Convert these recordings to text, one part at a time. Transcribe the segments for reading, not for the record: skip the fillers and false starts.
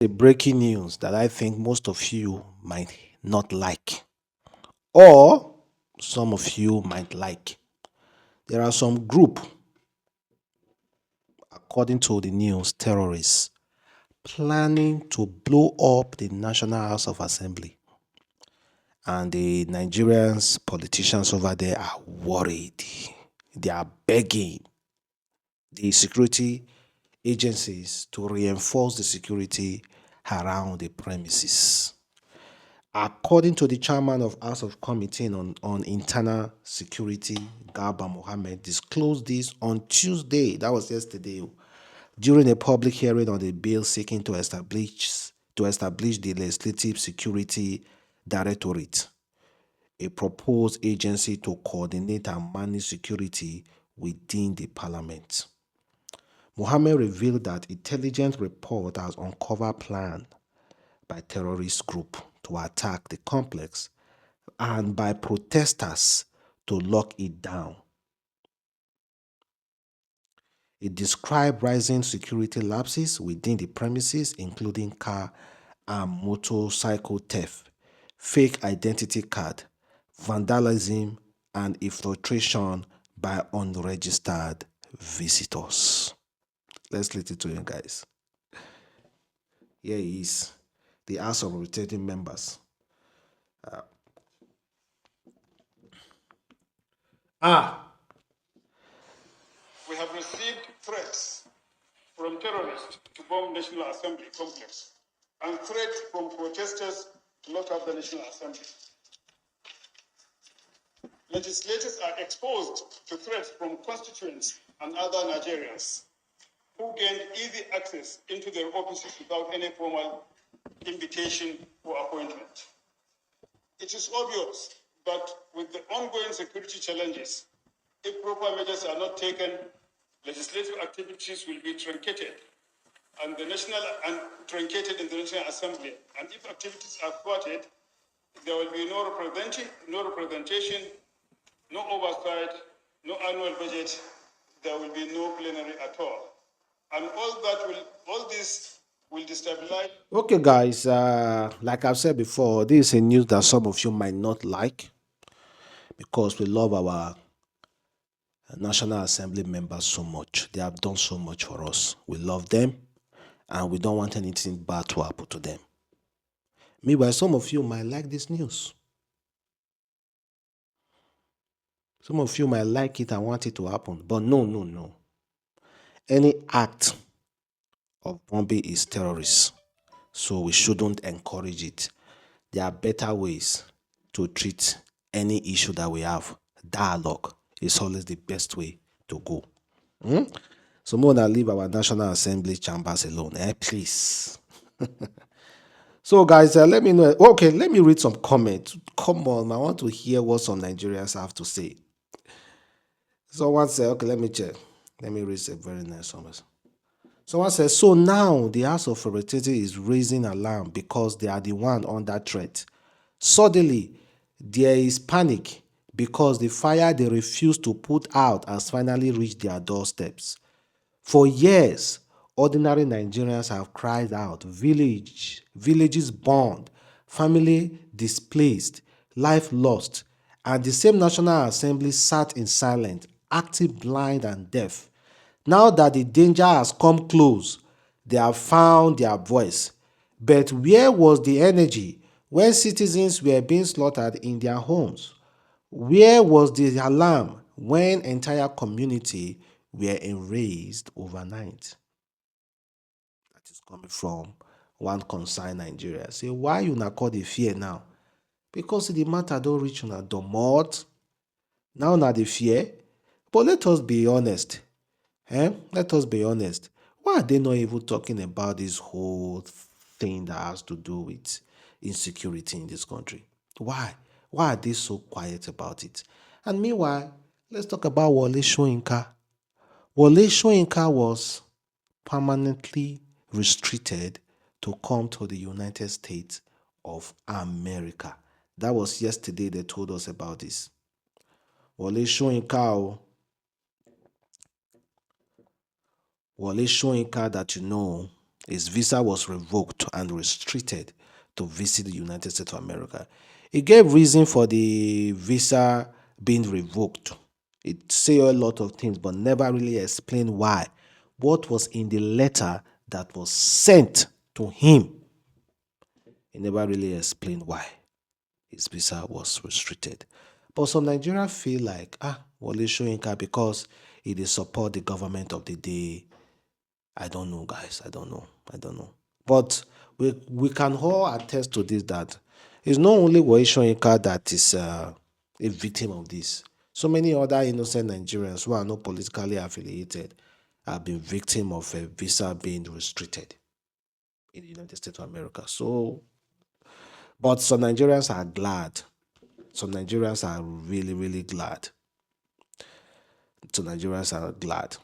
The breaking news that I think most of you might not like, or some of you might like. There are some group, according to the news, terrorists planning to blow up the National House of Assembly. And the Nigerians politicians over there are worried. They are begging the security agencies to reinforce the security around the premises. According to the chairman of House of Committee on Internal Security, Garba Mohammed, disclosed this on Tuesday, that was yesterday, during a public hearing on the bill seeking to establish the Legislative Security Directorate, a proposed agency to coordinate and manage security within the parliament. Mohammed revealed that intelligence report has uncovered plan by terrorist group to attack the complex and by protesters to lock it down. It described rising security lapses within the premises, including car and motorcycle theft, fake identity card, vandalism, and infiltration by unregistered visitors. Let's listen to you guys. Here is the House of Rotating Members. We have received threats from terrorists to bomb National Assembly complex and threats from protesters to lock up the National Assembly. Legislators are exposed to threats from constituents and other Nigerians who gained easy access into their offices without any formal invitation or appointment. It is obvious that with the ongoing security challenges, if proper measures are not taken, legislative activities will be truncated in the National Assembly. And if activities are thwarted, there will be no representation, no oversight, no annual budget. There will be no plenary at all, and all this will destabilize. Okay, guys, like I've said before, this is a news that some of you might not like because we love our National Assembly members so much. They have done so much for us. We love them and we don't want anything bad to happen to them. Meanwhile, some of you might like this news. Some of you might like it and want it to happen, but no, no, no. Any act of bombing is terrorist, so we shouldn't encourage it. There are better ways to treat any issue that we have. Dialogue is always the best way to go. So more than leave our National Assembly chambers alone, please. So guys, let me know. Okay, let me read some comments. Come on, I want to hear what some Nigerians have to say. Someone said, okay, let me check. Let me read a very nice one. Someone says, so now the House of Representatives is raising alarm because they are the one under threat. Suddenly, there is panic because the fire they refuse to put out has finally reached their doorsteps. For years, ordinary Nigerians have cried out, villages burned, family displaced, life lost, and the same National Assembly sat in silence, acting blind and deaf. Now that the danger has come close, they have found their voice. But where was the energy when citizens were being slaughtered in their homes? Where was the alarm when entire community were erased overnight? That is coming from one concerned Nigeria. Say, why you not call the fear now? Because the matter don't reach una domot. Now na the fear. But let us be honest. Let us be honest. Why are they not even talking about this whole thing that has to do with insecurity in this country? Why? Why are they so quiet about it? And meanwhile, let's talk about Wole Soyinka. Wole Soyinka was permanently restricted to come to the United States of America. That was yesterday they told us about this. Wole Soyinka, Wole Soyinka that you know His visa was revoked and restricted to visit the United States of America. He gave reason for the visa being revoked. It say a lot of things, but never really explained why. What was in the letter that was sent to him, he never really explained why his visa was restricted. But some Nigerians feel like, Wale Soyinka, because he dey support the government of the day. I don't know, guys. I don't know. I don't know. But we can all attest to this, that it's not only Wale Soyinka that is a victim of this. So many other innocent Nigerians who are not politically affiliated have been victim of a visa being restricted in the United States of America. So, but some Nigerians are glad. Some Nigerians are really, really glad. Some Nigerians are glad.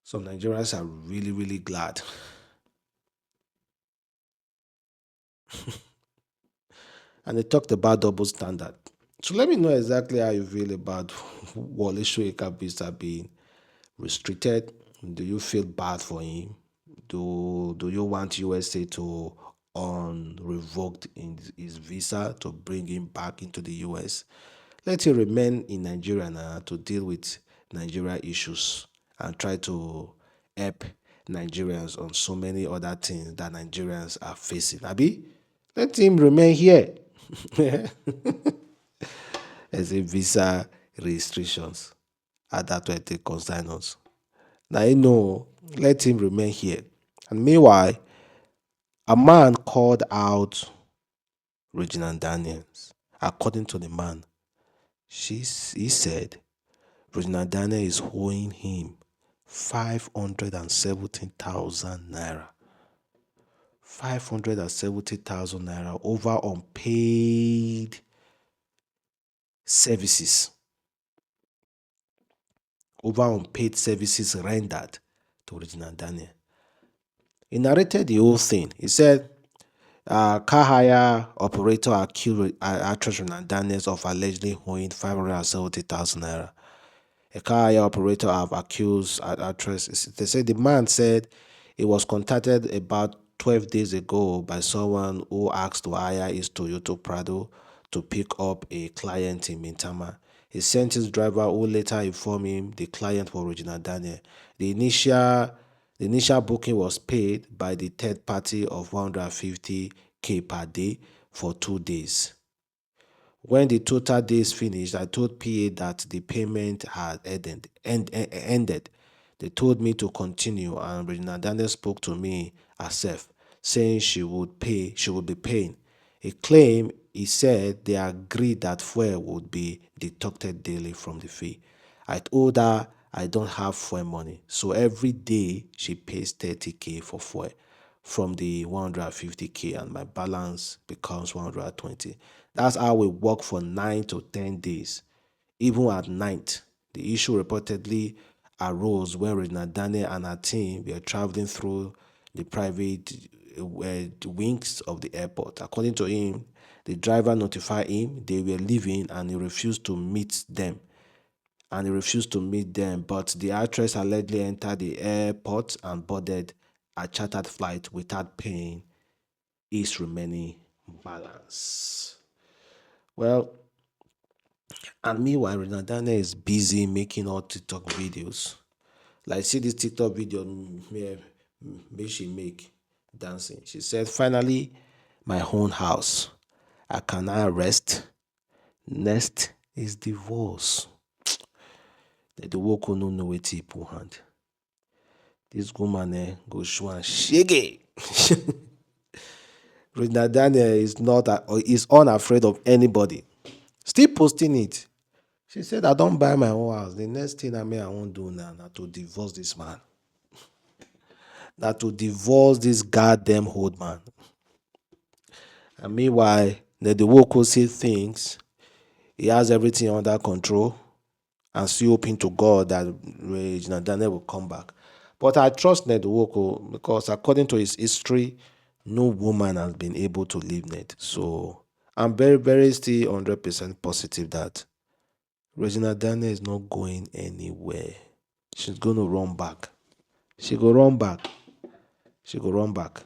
Some Nigerians are really, really glad. And they talked about double standard. So let me know exactly how you feel about Wale Soyinka visa being restricted. Do you feel bad for him? Do you want USA to unrevoked in his visa to bring him back into the US? Let him remain in Nigeria now to deal with Nigeria issues and try to help Nigerians on so many other things that Nigerians are facing. Abi, let him remain here. As a visa restrictions at that way they concern us. Now you know, let him remain here. And meanwhile, a man called out Regina Daniels. According to the man, he said Regina Daniel is owing him 570,000 naira. 570,000 naira over unpaid services. Over unpaid services rendered to Regina Daniel. He narrated the whole thing. He said, car hire operator accused actress Regina Daniels of allegedly owing 570,000 naira. A car hire operator have accused actress. They said the man said he was contacted about 12 days ago by someone who asked to hire his Toyota Prado to pick up a client in Mintama. He sent his driver, who later informed him the client was Regina Daniel. The initial booking was paid by the third party of 150K per day for 2 days. When the total days finished, I told PA that the payment had ended. They told me to continue, and Regina Daniel spoke to me herself, saying she would be paying. He claimed he said they agreed that fuel would be deducted daily from the fee. I told her I don't have fuel money, so every day she pays 30K for fuel from the 150K, and my balance becomes 120. That's how we work for 9 to 10 days. Even at night, the issue reportedly arose when Regina Daniel and her team were traveling through the private wings of the airport. According to him, the driver notified him they were leaving, and he refused to meet them. But the actress allegedly entered the airport and boarded a chartered flight without paying his remaining balance. Well, and meanwhile, Renadana is busy making all TikTok videos. Like, see this TikTok video may she make dancing. She said, finally, my own house. I can now rest. Next is divorce. The work no know where to put hand. This woman go show and shake it. Regina Daniel is not or is unafraid of anybody. Still posting it. She said, I don't buy my own house. The next thing I won't do now na to divorce this man. Na to divorce this goddamn old man. And meanwhile, Ned nwoko say things. He has everything under control and still hoping to God that Regina Daniel will come back. But I trust Ned nwoko because according to his history, no woman has been able to leave Ned. So I'm very, very still 100% positive that Regina Daniel is not going anywhere. She's going to run back. She go run back. She go run back.